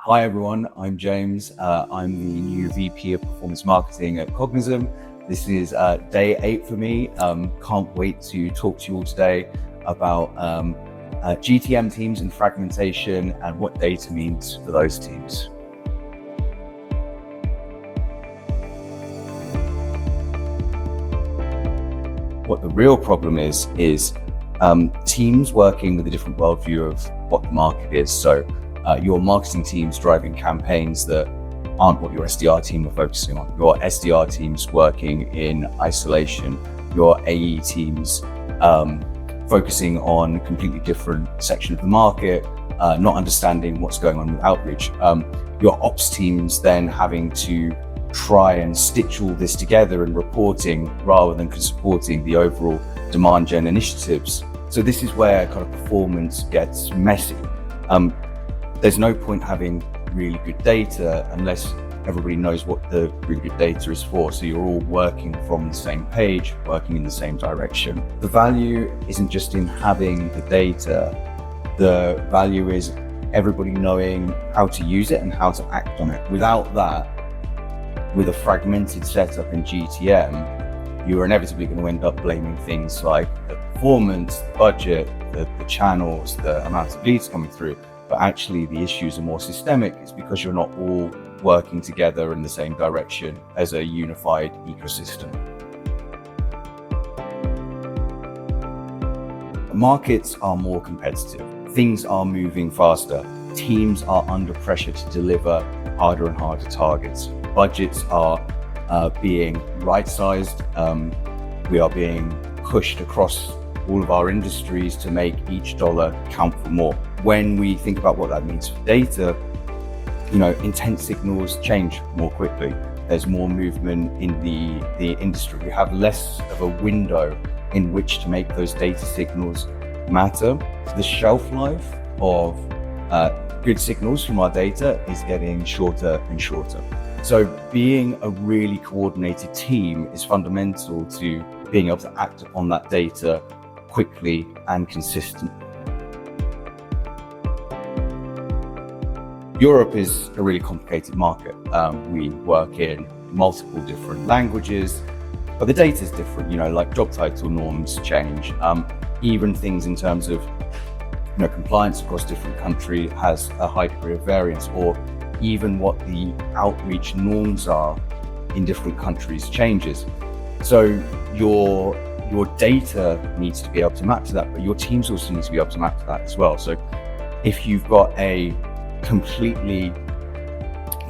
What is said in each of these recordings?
Hi everyone, I'm James. I'm the new VP of Performance Marketing at Cognism. This is day 8 for me. Can't wait to talk to you all today about GTM teams and fragmentation and what data means for those teams. What the real problem is teams working with a different worldview of what the market is. So your marketing team's driving campaigns that aren't what your SDR team are focusing on. Your SDR team's working in isolation. Your AE team's focusing on a completely different section of the market, not understanding what's going on with outreach. Your ops team's then having to try and stitch all this together in reporting rather than supporting the overall demand gen initiatives. So this is where kind of performance gets messy. There's no point having really good data unless everybody knows what the really good data is for. So you're all working from the same page, working in the same direction. The value isn't just in having the data. The value is everybody knowing how to use it and how to act on it. Without that, with a fragmented setup in GTM, you are inevitably going to end up blaming things like the performance, the budget, the channels, the amount of leads coming through. But actually the issues are more systemic. It's because you're not all working together in the same direction as a unified ecosystem. Markets are more competitive. Things are moving faster. Teams are under pressure to deliver harder and harder targets. Budgets are being right-sized. We are being pushed across all of our industries to make each dollar count for more. When we think about what that means for data, intent signals change more quickly. There's more movement in the industry. We have less of a window in which to make those data signals matter. The shelf life of good signals from our data is getting shorter and shorter. So being a really coordinated team is fundamental to being able to act upon that data quickly and consistently. Europe is a really complicated market. We work in multiple different languages, but the data is different, like job title norms change. Even things in terms of compliance across different countries has a high degree of variance, or even what the outreach norms are in different countries changes. So your data needs to be able to map to that, but your teams also need to be able to map to that as well. So if you've got a completely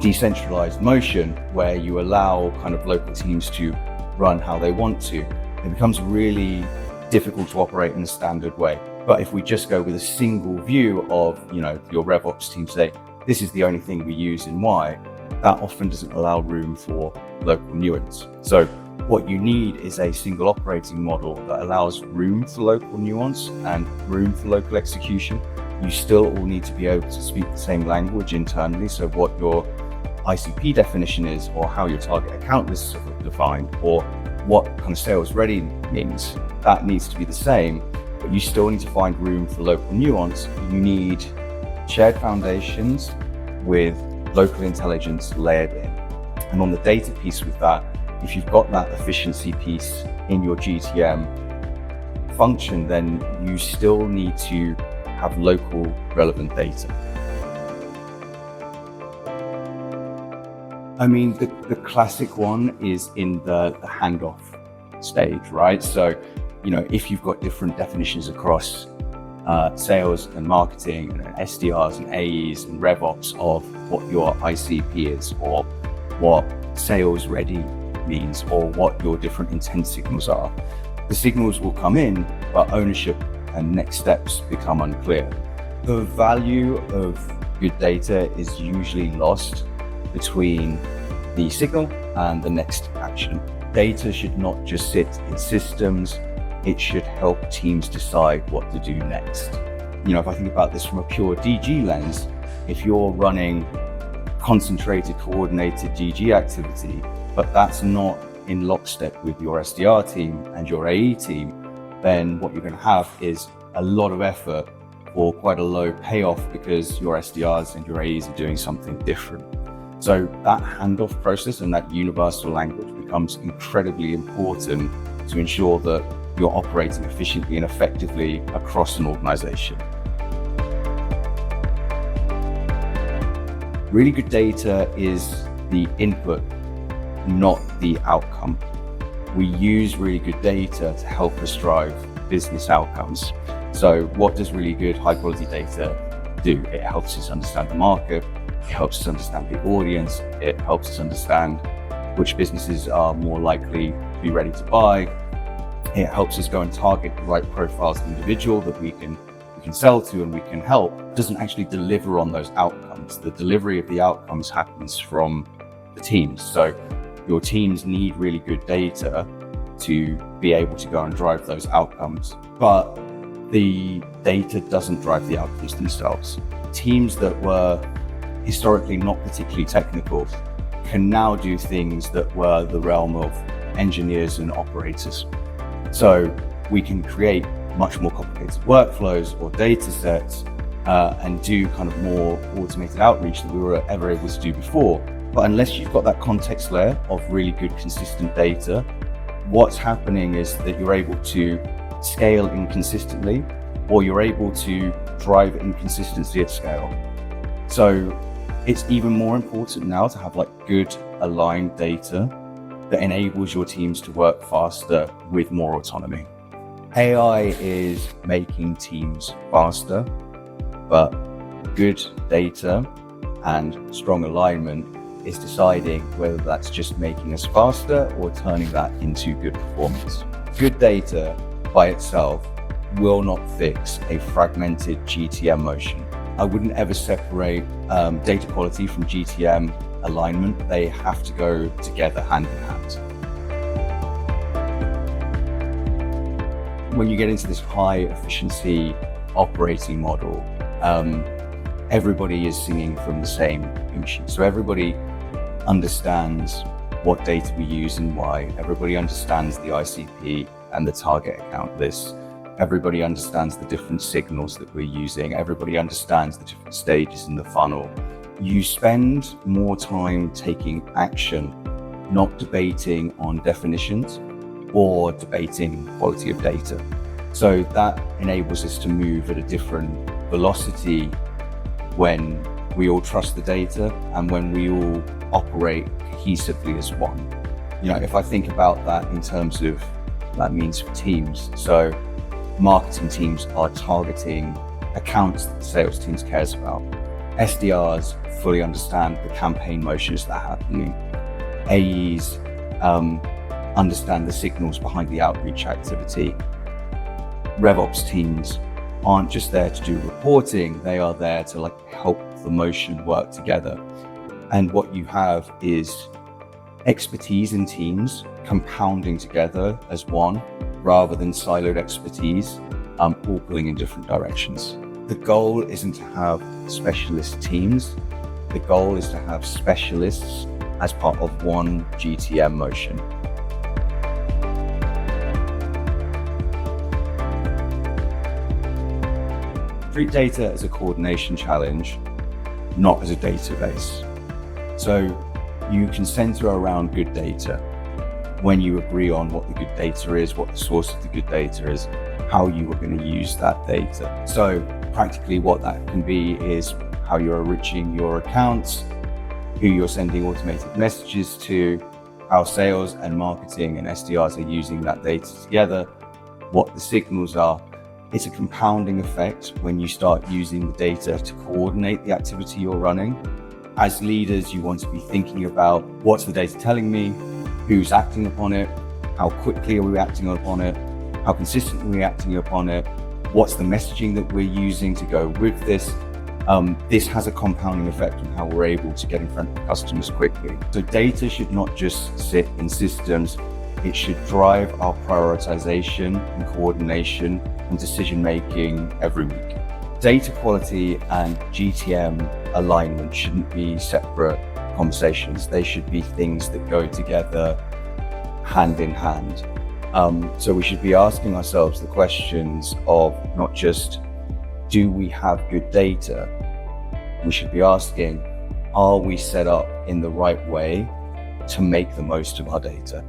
decentralized motion where you allow kind of local teams to run how they want to, it becomes really difficult to operate in a standard way. But if we just go with a single view of, your RevOps team say, this is the only thing we use in Y, that often doesn't allow room for local nuance. So what you need is a single operating model that allows room for local nuance and room for local execution. You still all need to be able to speak the same language internally. So what your ICP definition is, or how your target account lists are defined, or what kind of sales ready means, that needs to be the same, but you still need to find room for local nuance. You need shared foundations with local intelligence layered in. And on the data piece with that, if you've got that efficiency piece in your GTM function, then you still need to have local relevant data. I mean, the classic one is in the handoff stage, right? So, if you've got different definitions across sales and marketing, and SDRs and AEs and RevOps of what your ICP is, or what sales ready means, or what your different intent signals are, the signals will come in, but ownership and next steps become unclear. The value of good data is usually lost between the signal and the next action. Data should not just sit in systems, it should help teams decide what to do next. If I think about this from a pure DG lens, if you're running concentrated, coordinated DG activity, but that's not in lockstep with your SDR team and your AE team, then what you're going to have is a lot of effort therefore quite a low payoff because your SDRs and your AEs are doing something different. So that handoff process and that universal language becomes incredibly important to ensure that you're operating efficiently and effectively across an organization. Really good data is the input, not the outcome. We use really good data to help us drive business outcomes. So what does really good, high quality data do? It helps us understand the market, it helps us understand the audience, it helps us understand which businesses are more likely to be ready to buy. It helps us go and target the right profiles of individual that we can sell to and we can help. It doesn't actually deliver on those outcomes. The delivery of the outcomes happens from the teams. So your teams need really good data to be able to go and drive those outcomes. But the data doesn't drive the outcomes themselves. Teams that were historically not particularly technical can now do things that were the realm of engineers and operators. So we can create much more complicated workflows or data sets and do kind of more automated outreach than we were ever able to do before. But unless you've got that context layer of really good, consistent data, what's happening is that you're able to scale inconsistently, or you're able to drive inconsistency at scale. So it's even more important now to have like good aligned data that enables your teams to work faster with more autonomy. AI is making teams faster, but good data and strong alignment is deciding whether that's just making us faster or turning that into good performance. Good data by itself will not fix a fragmented GTM motion. I wouldn't ever separate data quality from GTM alignment. They have to go together hand in hand. When you get into this high efficiency operating model, everybody is singing from the same hymn sheet. So everybody understands what data we use and why. Everybody understands the ICP and the target account list. Everybody understands the different signals that we're using. Everybody understands the different stages in the funnel. You spend more time taking action, not debating on definitions or debating quality of data. So that enables us to move at a different velocity when we all trust the data and when we all operate cohesively as one. You know, if I think about that in terms of that means for teams, so marketing teams are targeting accounts that the sales teams cares about. SDRs fully understand the campaign motions that are happening. AEs understand the signals behind the outreach activity. RevOps teams aren't just there to do reporting, they are there to like help the motion work together. And what you have is expertise in teams compounding together as one, rather than siloed expertise, all pulling in different directions. The goal isn't to have specialist teams. The goal is to have specialists as part of one GTM motion. Treat data as a coordination challenge, not as a database. So you can center around good data when you agree on what the good data is, what the source of the good data is, how you are going to use that data. So practically what that can be is how you're enriching your accounts, who you're sending automated messages to, how sales and marketing and SDRs are using that data together, what the signals are. It's a compounding effect when you start using the data to coordinate the activity you're running. As leaders, you want to be thinking about what's the data telling me, who's acting upon it, how quickly are we acting upon it, how consistently are we acting upon it, what's the messaging that we're using to go with this. This has a compounding effect on how we're able to get in front of customers quickly. So data should not just sit in systems, it should drive our prioritization and coordination and decision-making every week. Data quality and GTM alignment shouldn't be separate conversations. They should be things that go together hand in hand. So we should be asking ourselves the questions of not just, do we have good data? We should be asking, are we set up in the right way to make the most of our data?